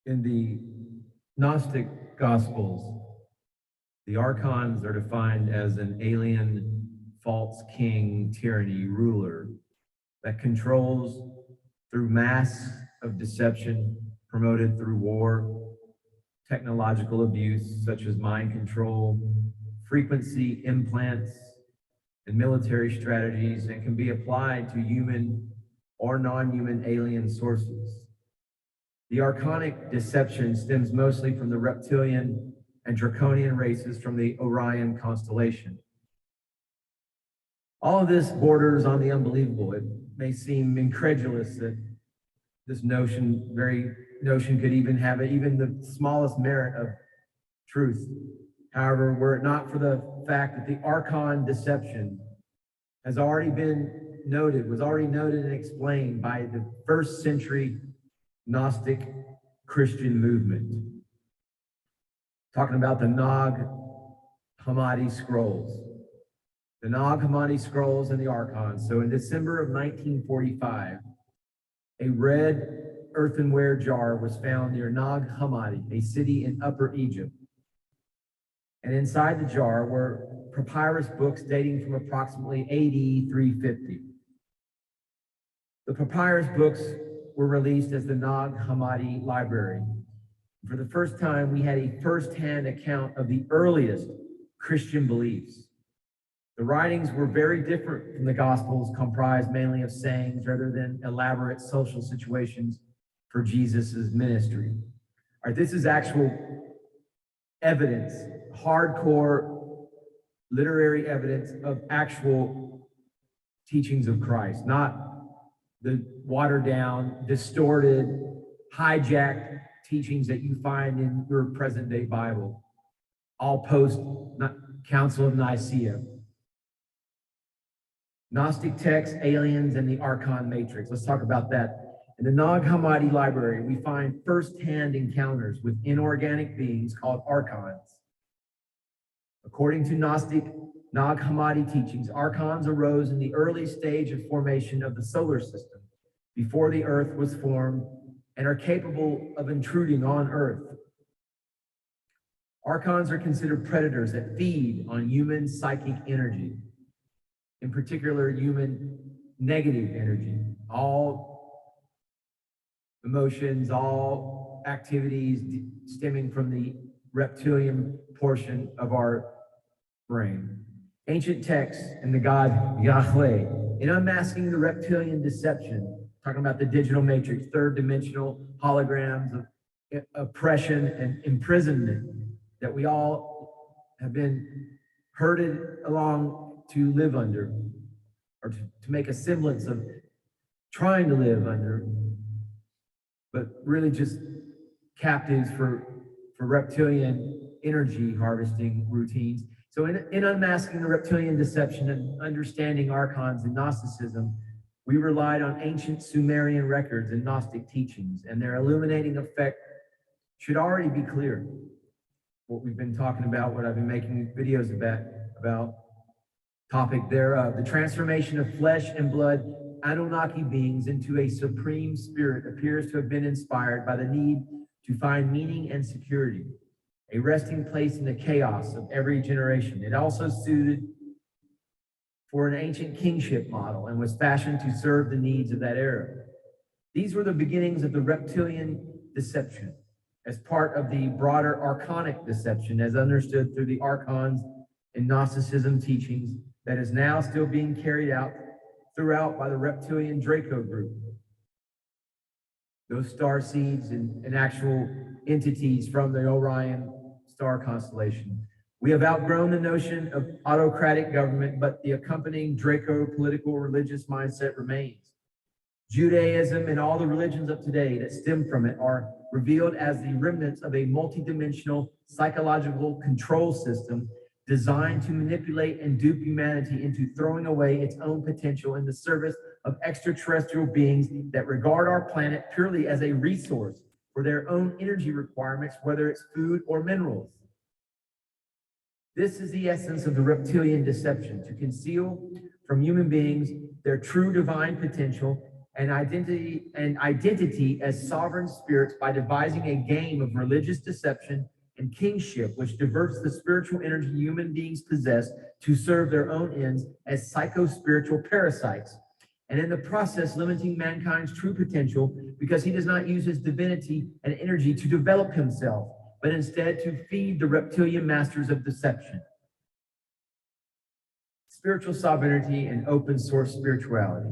In the Gnostic Gospels, the Archons are defined as an alien, false king, tyranny, ruler that controls through mass of deception promoted through war, technological abuse such as mind control, frequency implants, and military strategies, and can be applied to human or non-human alien sources. The archonic deception stems mostly from the reptilian and draconian races from the Orion constellation. All of this borders on the unbelievable. It may seem incredulous that this notion could even have even the smallest merit of truth. However, were it not for the fact that the Archon deception was already noted and explained by the first century Gnostic Christian movement. Talking about the Nag Hammadi scrolls. The Nag Hammadi scrolls and the Archons. So in December of 1945, a red earthenware jar was found near Nag Hammadi, a city in Upper Egypt. And inside the jar were papyrus books dating from approximately AD 350. The papyrus books were released as the Nag Hammadi Library. For the first time, we had a first-hand account of the earliest Christian beliefs. The writings were very different from the Gospels, comprised mainly of sayings rather than elaborate social situations for Jesus's ministry. All right, this is actual evidence, hardcore literary evidence of actual teachings of Christ, not the watered down, distorted, hijacked teachings that you find in your present day Bible, all post Council of Nicaea. Gnostic texts, aliens, and the Archon matrix. Let's talk about that. In the Nag Hammadi Library, we find first-hand encounters with inorganic beings called Archons. According to Gnostic Nag Hammadi teachings, Archons arose in the early stage of formation of the solar system, before the Earth was formed, and are capable of intruding on Earth. Archons are considered predators that feed on human psychic energy, in particular human negative energy, all emotions, all activities stemming from the reptilian portion of our brain. Ancient texts and the god Yahweh, in unmasking the reptilian deception, talking about the digital matrix, third dimensional holograms of oppression and imprisonment that we all have been herded along to live under, or to make a semblance of trying to live under, but really just captives for reptilian energy harvesting routines. So in unmasking the reptilian deception and understanding Archons and Gnosticism, we relied on ancient Sumerian records and Gnostic teachings, and their illuminating effect should already be clear. What we've been talking about, what I've been making videos about topic thereof, the transformation of flesh and blood Anunnaki beings into a supreme spirit appears to have been inspired by the need to find meaning and security, a resting place in the chaos of every generation. It also suited for an ancient kingship model and was fashioned to serve the needs of that era. These were the beginnings of the reptilian deception as part of the broader archonic deception as understood through the Archons and Gnosticism teachings that is now still being carried out throughout by the reptilian Draco group. Those star seeds and actual entities from the Orion star constellation. We have outgrown the notion of autocratic government, but the accompanying Draco political religious mindset remains. Judaism and all the religions of today that stem from it are revealed as the remnants of a multidimensional psychological control system designed to manipulate and dupe humanity into throwing away its own potential in the service of extraterrestrial beings that regard our planet purely as a resource for their own energy requirements, whether it's food or minerals. This is the essence of the reptilian deception, to conceal from human beings their true divine potential and identity as sovereign spirits by devising a game of religious deception and kingship, which diverts the spiritual energy human beings possess to serve their own ends as psycho-spiritual parasites, and in the process limiting mankind's true potential because he does not use his divinity and energy to develop himself, but instead to feed the reptilian masters of deception. Spiritual sovereignty and open source spirituality.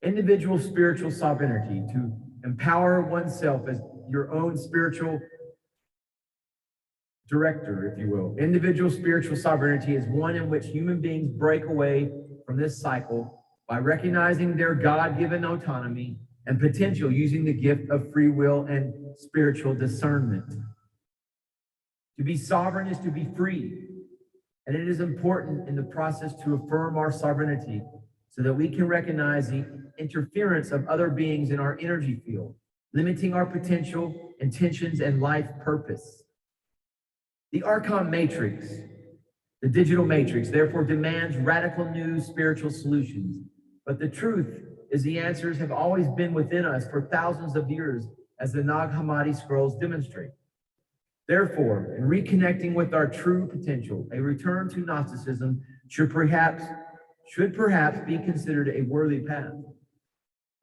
Individual spiritual sovereignty, to empower oneself as your own spiritual director, if you will. Individual spiritual sovereignty is one in which human beings break away from this cycle by recognizing their God-given autonomy and potential using the gift of free will and spiritual discernment. To be sovereign is to be free, and it is important in the process to affirm our sovereignty so that we can recognize the interference of other beings in our energy field, limiting our potential, intentions, and life purpose. The Archon matrix, the digital matrix, therefore demands radical new spiritual solutions. But the truth is the answers have always been within us for thousands of years, as the Nag Hammadi scrolls demonstrate. Therefore, in reconnecting with our true potential, a return to Gnosticism should perhaps be considered a worthy path.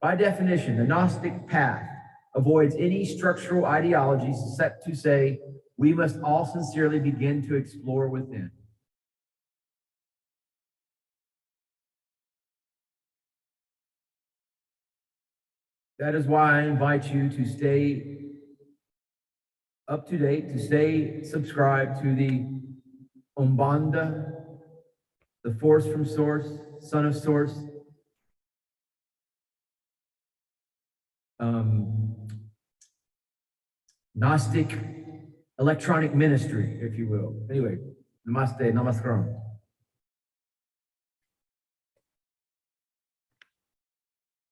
By definition, the Gnostic path avoids any structural ideologies except to say we must all sincerely begin to explore within. That is why I invite you to stay up to date, to stay subscribed to the Umbanda, the Force from Source, Son of Source, Gnostic electronic ministry, if you will. Anyway, namaste, namaskaram.